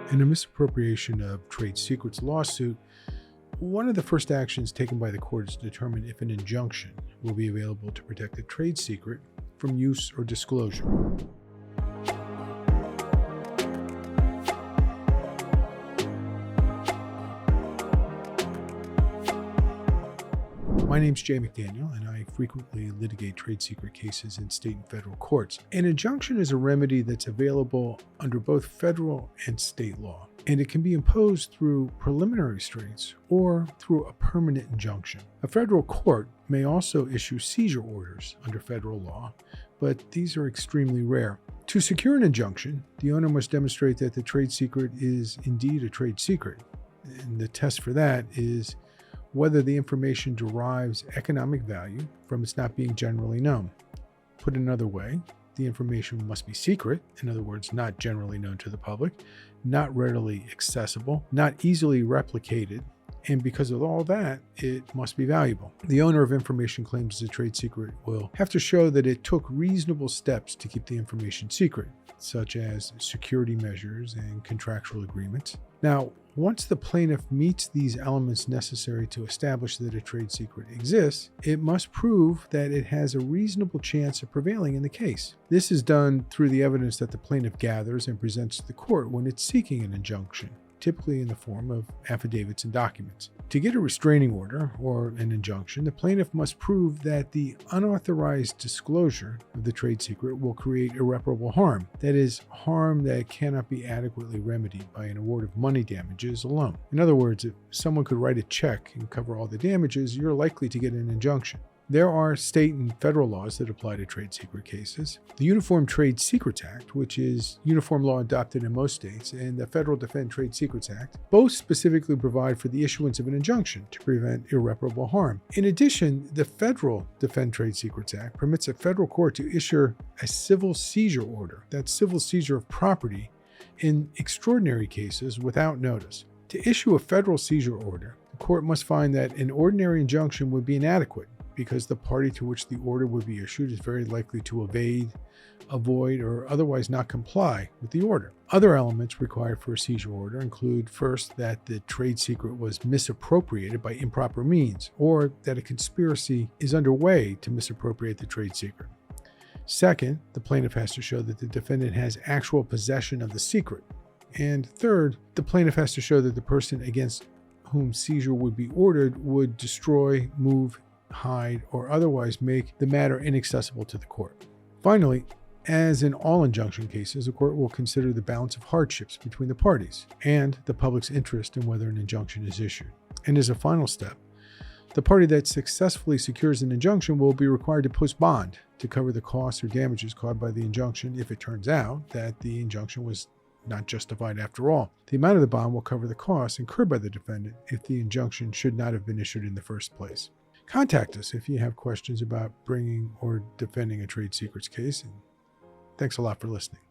In a misappropriation of trade secrets lawsuit, one of the first actions taken by the court is to determine if an injunction will be available to protect the trade secret from use or disclosure. My name's Jay McDaniel, and I frequently litigate trade secret cases in state and federal courts. An injunction is a remedy that's available under both federal and state law, and it can be imposed through preliminary restraints or through a permanent injunction. A federal court may also issue seizure orders under federal law, but these are extremely rare. To secure an injunction, the owner must demonstrate that the trade secret is indeed a trade secret, and the test for that is whether the information derives economic value from its not being generally known. Put another way, the information must be secret, in other words, not generally known to the public, not readily accessible, not easily replicated, and because of all that, it must be valuable. The owner of information claimed as a trade secret will have to show that it took reasonable steps to keep the information secret, such as security measures and contractual agreements. Now, once the plaintiff meets these elements necessary to establish that a trade secret exists, it must prove that it has a reasonable chance of prevailing in the case. This is done through the evidence that the plaintiff gathers and presents to the court when it's seeking an injunction, typically in the form of affidavits and documents. To get a restraining order or an injunction, the plaintiff must prove that the unauthorized disclosure of the trade secret will create irreparable harm, that is, harm that cannot be adequately remedied by an award of money damages alone. In other words, if someone could write a check and cover all the damages, you're likely to get an injunction. There are state and federal laws that apply to trade secret cases. The Uniform Trade Secrets Act, which is uniform law adopted in most states, and the Federal Defend Trade Secrets Act, both specifically provide for the issuance of an injunction to prevent irreparable harm. In addition, the Federal Defend Trade Secrets Act permits a federal court to issue a civil seizure order, that's civil seizure of property, in extraordinary cases without notice. To issue a federal seizure order, the court must find that an ordinary injunction would be inadequate, because the party to which the order would be issued is very likely to evade, avoid, or otherwise not comply with the order. Other elements required for a seizure order include, first, that the trade secret was misappropriated by improper means, or that a conspiracy is underway to misappropriate the trade secret. Second, the plaintiff has to show that the defendant has actual possession of the secret. And third, the plaintiff has to show that the person against whom seizure would be ordered would destroy, move, hide, or otherwise make the matter inaccessible to the court. Finally, as in all injunction cases, the court will consider the balance of hardships between the parties and the public's interest in whether an injunction is issued. And as a final step, the party that successfully secures an injunction will be required to post bond to cover the costs or damages caused by the injunction if it turns out that the injunction was not justified after all. The amount of the bond will cover the costs incurred by the defendant if the injunction should not have been issued in the first place. Contact us if you have questions about bringing or defending a trade secrets case. And thanks a lot for listening.